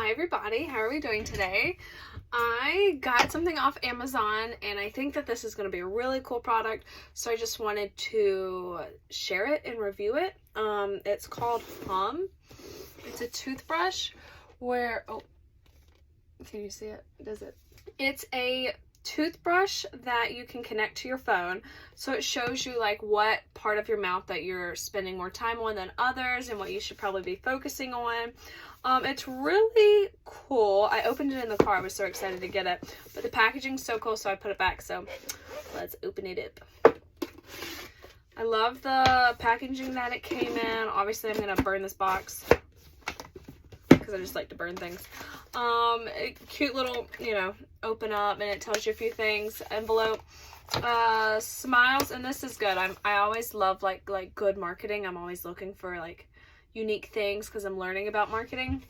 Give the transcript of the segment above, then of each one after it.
Hi everybody, how are we doing today? I got something off Amazon and I think that this is going to be a really cool product, so I just wanted to share it and review it. It's called Hum. It's a toothbrush where, oh, can you see it? Does it? It's a toothbrush that you can connect to your phone, so it shows you like what part of your mouth that you're spending more time on than others and what you should probably be focusing on. It's really cool. I opened it in the car. I was so excited to get it, but the packaging's so cool, so I put it back. So let's open it up. I love the packaging that it came in. Obviously I'm gonna burn this box because I just like to burn things. Cute little, open up, and it tells you a few things. Envelope, smiles, and this is good. I always love like good marketing. I'm always looking for like unique things because I'm learning about marketing.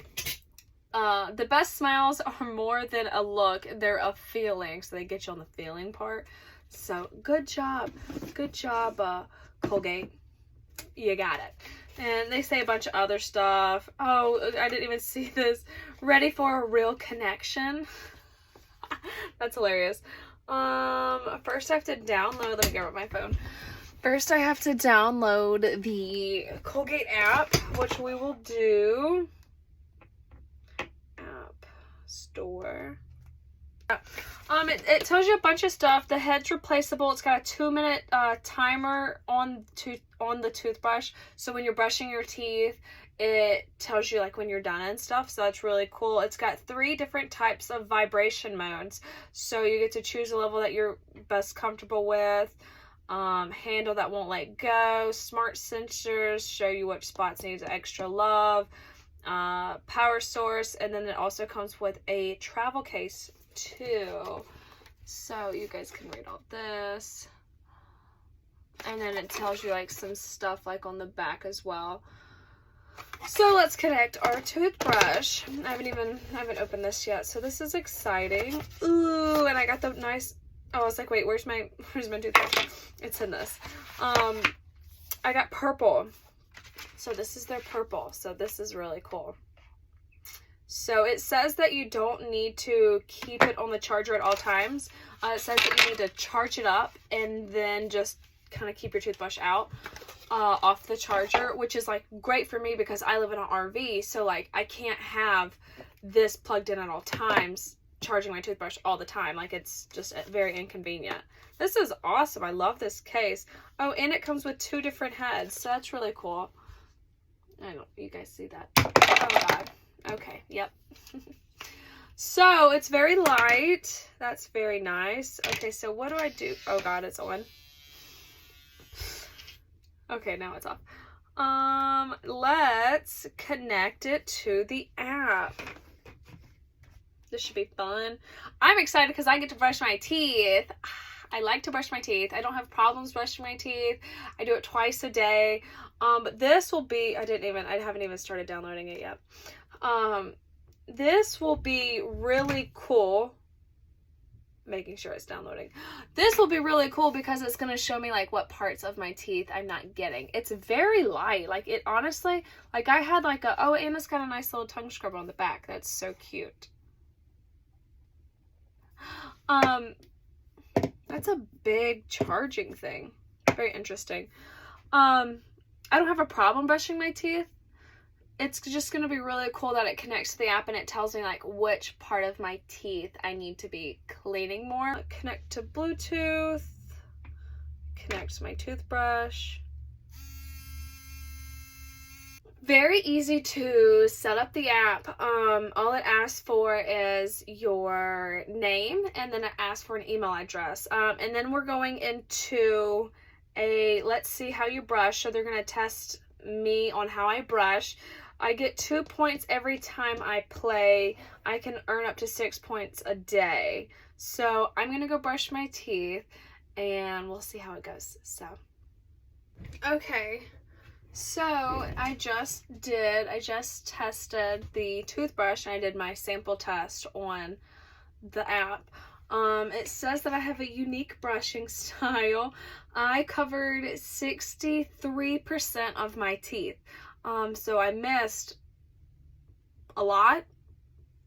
The best smiles are more than a look, they're a feeling, so they get you on the feeling part. So good job, Colgate, you got it. And they say a bunch of other stuff. Oh, I didn't even see this. Ready for a real connection. That's hilarious. First I have to download, let me get my phone. First I have to download the Colgate app, which we will do. App Store. It tells you a bunch of stuff. The head's replaceable. It's got a 2-minute timer on the toothbrush, so when you're brushing your teeth, it tells you like when you're done and stuff, so that's really cool. It's got 3 different types of vibration modes, so you get to choose a level that you're best comfortable with. Handle that won't let go. Smart sensors show you which spots need extra love. Power source, and then it also comes with a travel case too, so you guys can read all this. And then it tells you like some stuff like on the back as well. So let's connect our toothbrush. I haven't opened this yet, so this is exciting. Ooh, and I got the nice, I was like, wait, where's my toothbrush? It's in this. I got purple. So this is their purple. So this is really cool. So it says that you don't need to keep it on the charger at all times. It says that you need to charge it up and then just kind of keep your toothbrush out off the charger, which is like great for me because I live in an RV. So like I can't have this plugged in at all times, charging my toothbrush all the time. Like it's just very inconvenient. This is awesome. I love this case. Oh, and it comes with 2 different heads, so that's really cool. I don't, you guys see that? Oh god. Okay, yep. So it's very light. That's very nice. Okay, so what do I do? Oh god, it's on. Okay, now it's off. Let's connect it to the app. This should be fun. I'm excited because I get to brush my teeth. I like to brush my teeth. I don't have problems brushing my teeth. I do it twice a day. But this will be, I haven't even started downloading it yet. This will be really cool. Making sure it's downloading. This will be really cool because it's going to show me like what parts of my teeth I'm not getting. It's very light. Like it honestly, like I had like oh, and it's got a nice little tongue scrub on the back. That's so cute. That's a big charging thing. Very interesting. I don't have a problem brushing my teeth. It's just going to be really cool that it connects to the app and it tells me like which part of my teeth I need to be cleaning more. Connect to Bluetooth. Connect to my toothbrush. Very easy to set up the app. All it asks for is your name, and then it asks for an email address. And then we're going into let's see how you brush. So they're going to test me on how I brush. I get 2 points every time I play. I can earn up to 6 points a day. So I'm going to go brush my teeth and we'll see how it goes. So, okay. So I just tested the toothbrush and I did my sample test on the app. It says that I have a unique brushing style. I covered 63% of my teeth. So I missed a lot,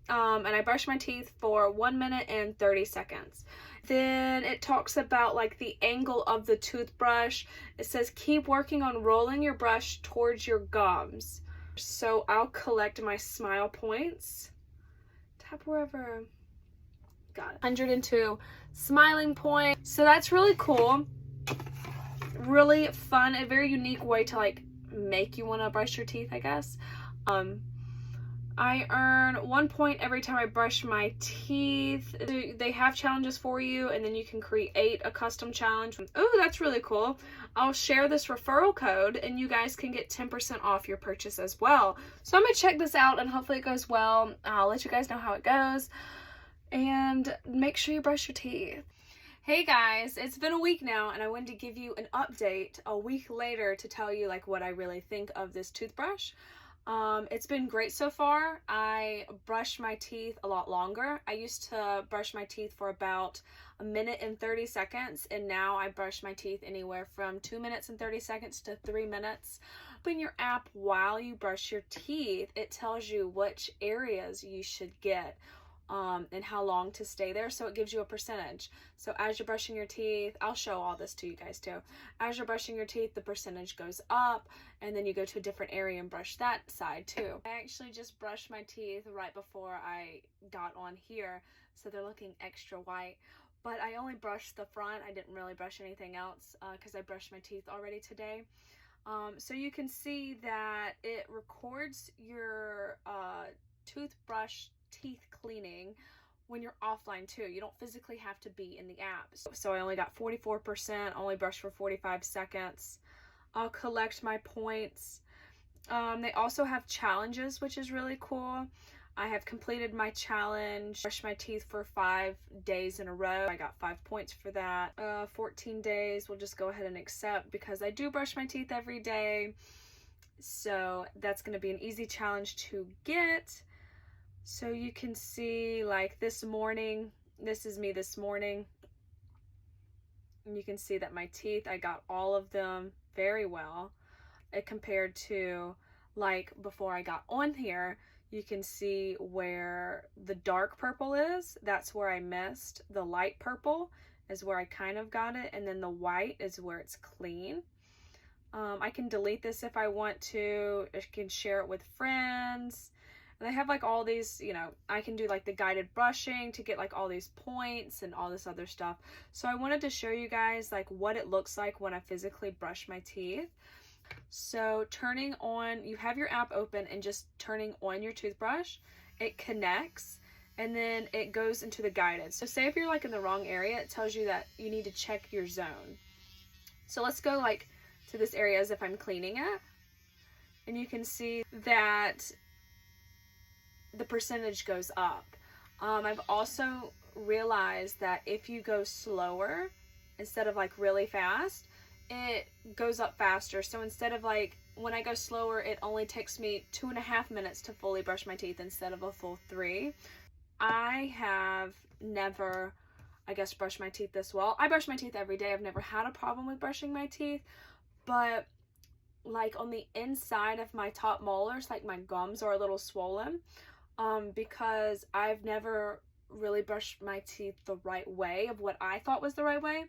and I brush my teeth for 1 minute and 30 seconds. Then it talks about like the angle of the toothbrush. It says keep working on rolling your brush towards your gums. So I'll collect my smile points. Tap wherever. Got it. 102 smiling points. So that's really cool. Really fun. A very unique way to like make you want to brush your teeth, I guess. I earn 1 point every time I brush my teeth. They have challenges for you, and then you can create a custom challenge. Oh, that's really cool. I'll share this referral code, and you guys can get 10% off your purchase as well. So I'm going to check this out, and hopefully it goes well. I'll let you guys know how it goes. And make sure you brush your teeth. Hey guys, it's been a week now, and I wanted to give you an update a week later to tell you like what I really think of this toothbrush. It's been great so far. I brush my teeth a lot longer. I used to brush my teeth for about 1 minute and 30 seconds, and now I brush my teeth anywhere from 2 minutes and 30 seconds to 3 minutes. In your app, while you brush your teeth, it tells you which areas you should get and how long to stay there, so it gives you a percentage. So as you're brushing your teeth, I'll show all this to you guys too. As you're brushing your teeth, the percentage goes up, and then you go to a different area and brush that side too. I actually just brushed my teeth right before I got on here, so they're looking extra white. But I only brushed the front. I didn't really brush anything else because I brushed my teeth already today. So you can see that it records your toothbrush teeth cleaning when you're offline too. You don't physically have to be in the app. So I only got 44%, only brushed for 45 seconds. I'll collect my points. They also have challenges, which is really cool. I have completed my challenge, brushed my teeth for 5 days in a row. I got 5 points for that. 14 days, we'll just go ahead and accept because I do brush my teeth every day. So that's going to be an easy challenge to get. So you can see like this morning, this is me this morning. And you can see that my teeth, I got all of them very well. Compared to like before I got on here, you can see where the dark purple is. That's where I missed. The light purple is where I kind of got it. And then the white is where it's clean. I can delete this if I want to. I can share it with friends. And they have like all these, you know, I can do like the guided brushing to get like all these points and all this other stuff. So I wanted to show you guys like what it looks like when I physically brush my teeth. So turning on, you have your app open and just turning on your toothbrush, it connects and then it goes into the guided. So say if you're like in the wrong area, it tells you that you need to check your zone. So let's go like to this area as if I'm cleaning it. And you can see that the percentage goes up. I've also realized that if you go slower instead of like really fast, it goes up faster. So instead of like when I go slower, it only takes me 2.5 minutes to fully brush my teeth instead of a full 3. I have never, I guess, brushed my teeth this well. I brush my teeth every day. I've never had a problem with brushing my teeth, but like on the inside of my top molars, like my gums are a little swollen. Because I've never really brushed my teeth the right way of what I thought was the right way.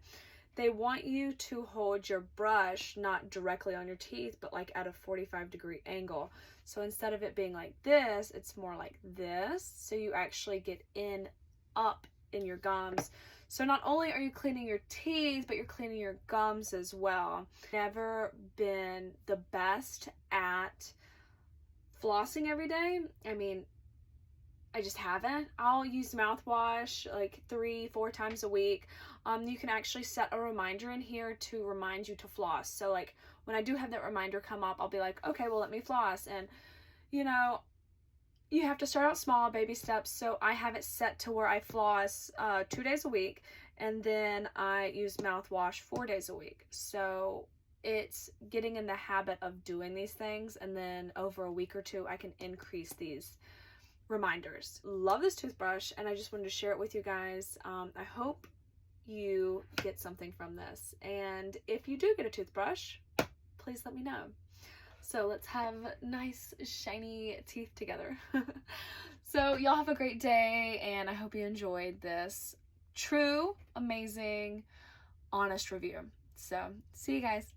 They want you to hold your brush not directly on your teeth, but like at a 45-degree angle. So instead of it being like this, it's more like this. So you actually get up in your gums. So not only are you cleaning your teeth, but you're cleaning your gums as well. Never been the best at flossing every day. I mean, I just haven't. I'll use mouthwash like 3-4 times a week. You can actually set a reminder in here to remind you to floss. So like when I do have that reminder come up, I'll be like, okay, well, let me floss. And you know, you have to start out small, baby steps. So I have it set to where I floss 2 days a week, and then I use mouthwash 4 days a week. So it's getting in the habit of doing these things, and then over a week or two, I can increase these reminders. Love this toothbrush, and I just wanted to share it with you guys. I hope you get something from this, and if you do get a toothbrush, please let me know. So let's have nice shiny teeth together. So y'all have a great day, and I hope you enjoyed this true, amazing, honest review. So see you guys.